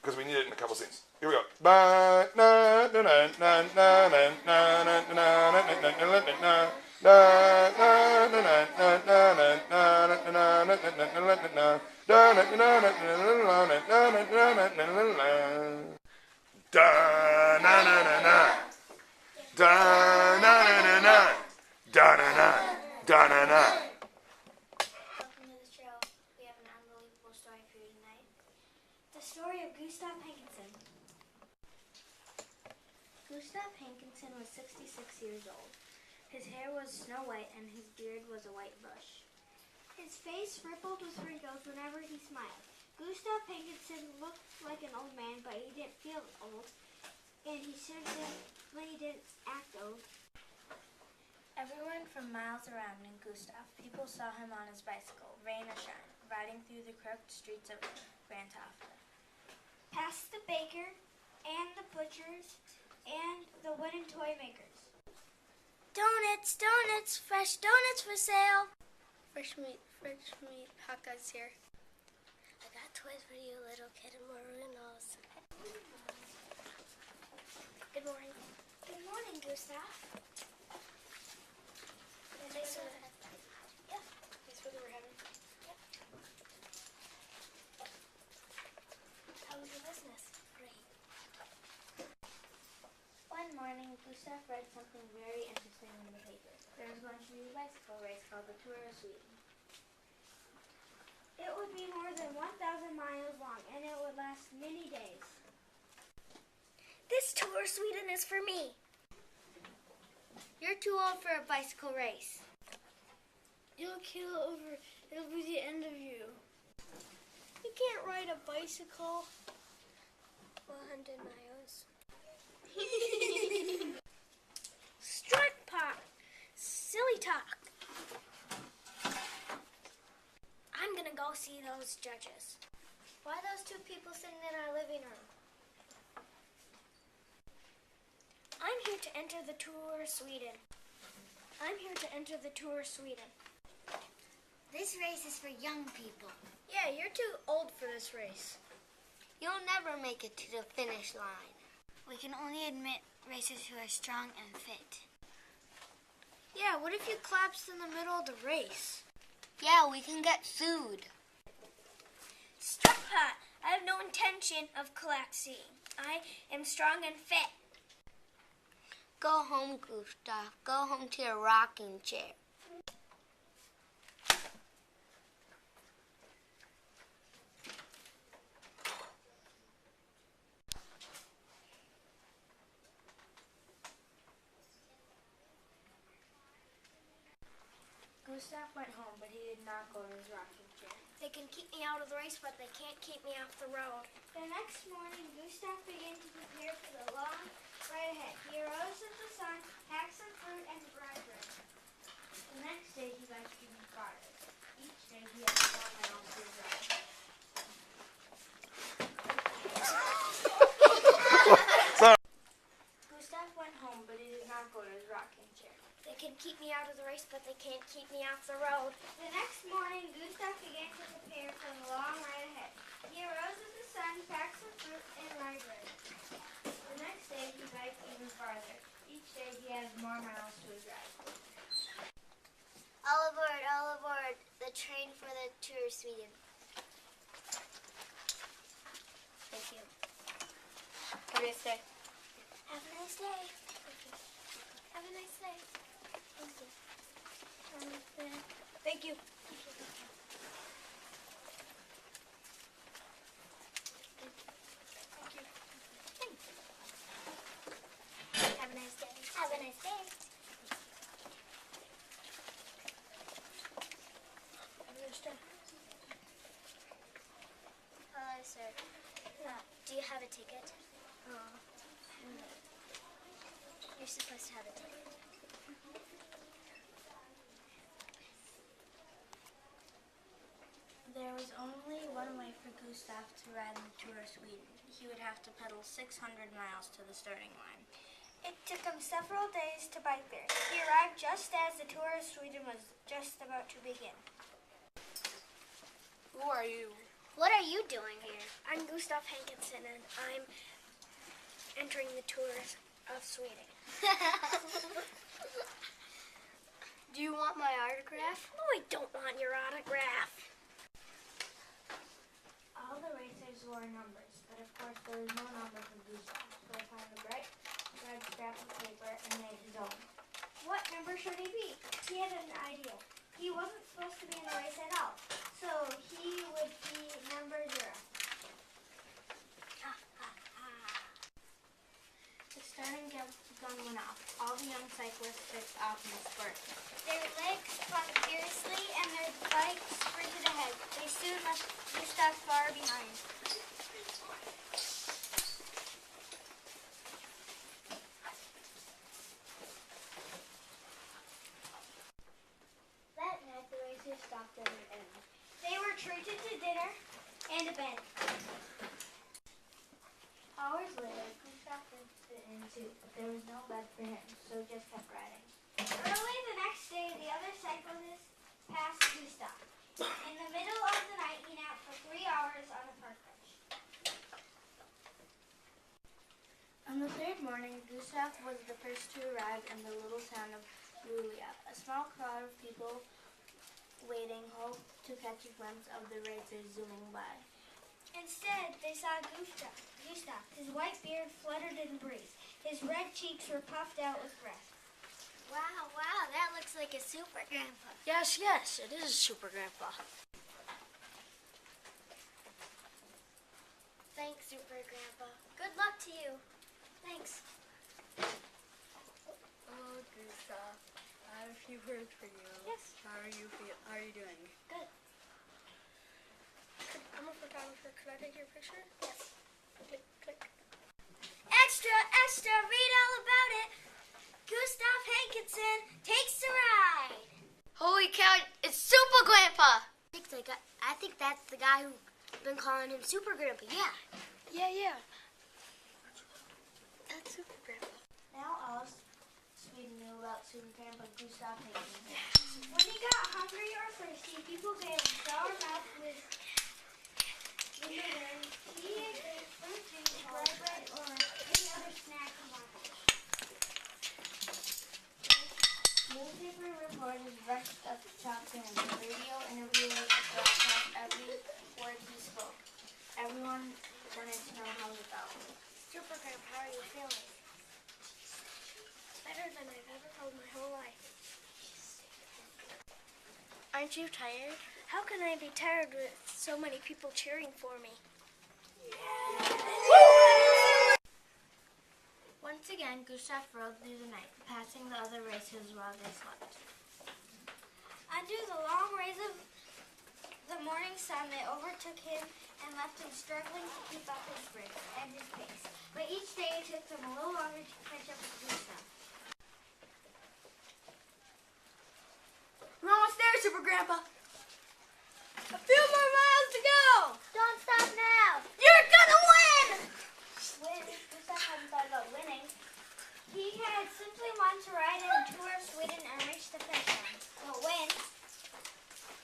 because we need it in a couple scenes. Here we go. Welcome to the show. We have an unbelievable story for you tonight. The story of Gustav Hankinson. Gustav Hankinson was 66 years old. His hair was snow white and his beard was a white bush. His face rippled with wrinkles whenever he smiled. Gustav Hankinson looked like an old man, but he didn't feel old, and he certainly didn't act old. Everyone from miles around knew Gustav. People saw him on his bicycle, rain or shine, riding through the crooked streets of Grantofte. Past the baker and the butchers and the wooden toy makers. Donuts, donuts, fresh donuts for sale. Fresh meat, hot dogs here. I got toys for you, little kid in maroons. Good morning. Good morning, Gustav. Thanks for the having. Yep. How was your business? Great. One morning, Gustav read something very interesting in the paper. There was going to be a bicycle race called the Tour of Sweden. It would be more than 1,000 miles long, and it would last many days. This Tour of Sweden is for me. You're too old for a bicycle race. You'll keel over. It'll be the end of you. You can't ride a bicycle 100 miles. Strut pot. Silly talk. I'm gonna go see those judges. Why are those two people sitting in our living room? I'm here to enter the Tour of Sweden. I'm here to enter the Tour of Sweden. This race is for young people. Yeah, you're too old for this race. You'll never make it to the finish line. We can only admit racers who are strong and fit. Yeah, what if you collapsed in the middle of the race? Yeah, we can get sued. Strut pot. I have no intention of collapsing. I am strong and fit. Go home, Gustav. Go home to your rocking chair. Gustav went home, but he did not go to his rocking chair. They can keep me out of the race, but they can't keep me off the road. The next morning, Gustav began to prepare for the long ride ahead. He arose at the sun, packed some fruit, and dried bread. The next day, he biked even farther. Each day, he had 4 miles to ride. Gustav went home, but he did not go to his rocking chair. They can keep me out of the race, but they can't keep me off the road. The next morning, Gustav began to prepare for the long ride ahead. He arose at the sun, packed some fruit, and rye bread. The next day, he biked even farther. Each day, he had more miles to ride. All aboard, the train for the Tour of Sweden. Thank you. Have a nice day. Have a nice day. Have a nice day. Thank you. Have a nice day. Have a nice day. Hello, sir. Do you have a ticket? You're supposed to have a ticket. There was only one way for Gustav to ride in the Tour of Sweden. He would have to pedal 600 miles to the starting line. It took him several days to bike there. He arrived just as the Tour of Sweden was just about to begin. Who are you? What are you doing here? I'm Gustav Hankinson, and I'm entering the tours of Sweden. Do you want my autograph? No, I don't want your autograph. All the racers wore numbers, but of course there was no number for Gustav, so I found a bright red scrap of paper and made his own. What number should he be? He had an idea. He wasn't supposed to be in the race at all, so he would be number 0. The starting gun went off. All the young cyclists took off in a spurt. Their legs spun fiercely and their bikes sprinted ahead. They soon left Gustav far behind. That night the racers stopped at an inn. They were treated to dinner and a bed. Hours later, Gustav went to the inn too, but there was no bed for him, so he just kept riding. Early the next day, the other cyclists passed Gustav. In the middle of the night, he napped for 3 hours on a park bench. On the third morning, Gustav was the first to arrive in the little town of Luleå. A small crowd of people waiting hoped to catch a glimpse of the racers zooming by. Instead, they saw Gustav. His white beard fluttered in the breeze. His red cheeks were puffed out with breath. Wow, that looks like a super grandpa. Yes, it is a super grandpa. Thanks, Super Grandpa. Good luck to you. Thanks. Oh, Gustav, I have a few words for you. Yes. How are you doing? Good. I'm a photographer. Could I take your picture? Yes. Click. Extra, extra, read all about it. Gustav Hankinson takes the ride. Holy cow, it's Super Grandpa! I think that's the guy who's been calling him Super Grandpa, yeah. Yeah. That's Super Grandpa. Now all Sweden knew about Super Grandpa Gustav Hankinson. When he got hungry or thirsty, people gave him sour milk with vinegar, tea, fruit juice, dry bread, or any other snack he wanted. Newspaper reporters rushed up to talk to him. Radio interviewers broadcast every word he spoke. Everyone wanted to know how he felt. Super Grandpa, how are you feeling? Better than I've ever felt my whole life. Aren't you tired? How can I be tired with so many people cheering for me? Once again, Gustav rode through the night, passing the other racers while they slept. Under the long rays of the morning sun, they overtook him and left him struggling to keep up his sprint and his pace. But each day it took them a little longer to catch up with Gustav. We're almost there, Super Grandpa. A few more miles to go. Don't stop now! You're gonna win! Gustav hadn't thought about winning. He had simply wanted to ride in a tour of Sweden and reach the finish line. But win.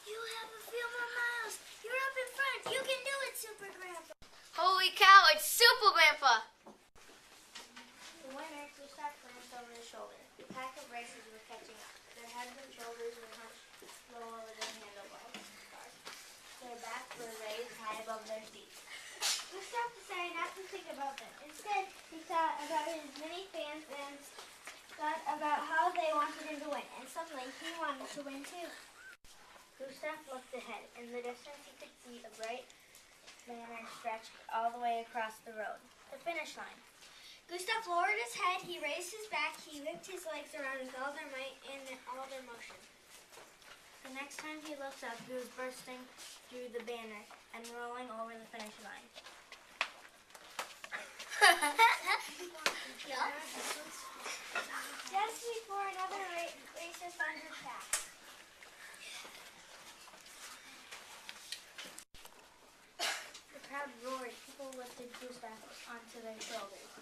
You have a few more miles. You're up in front. You can do it, Super Grandpa. Holy cow, it's Super Grandpa! The winner, Gustav glanced over his shoulder. The pack of racers were catching up. Their heads and shoulders were hunched low over their handlebars. Their backs were raised high above their seats. Gustav decided not to think about them. Instead, he thought about his many fans and thought about how they wanted him to win. And suddenly, he wanted to win too. Gustav looked ahead. In the distance, he could see a bright banner stretched all the way across the road. The finish line. Gustav lowered his head, he raised his back, he whipped his legs around with all their might and all their motion. The next time he looked up, he was bursting through the banner and rolling over the finish line. Just before another racer thundered past. The crowd roared. People lifted Gustav onto their shoulders.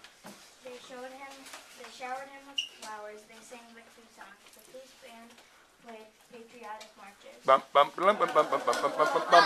They showered him with flowers. They sang victory songs. The police band played patriotic marches. Bum, bum, bum, bum, bum, bum, bum, bum, bum, bum.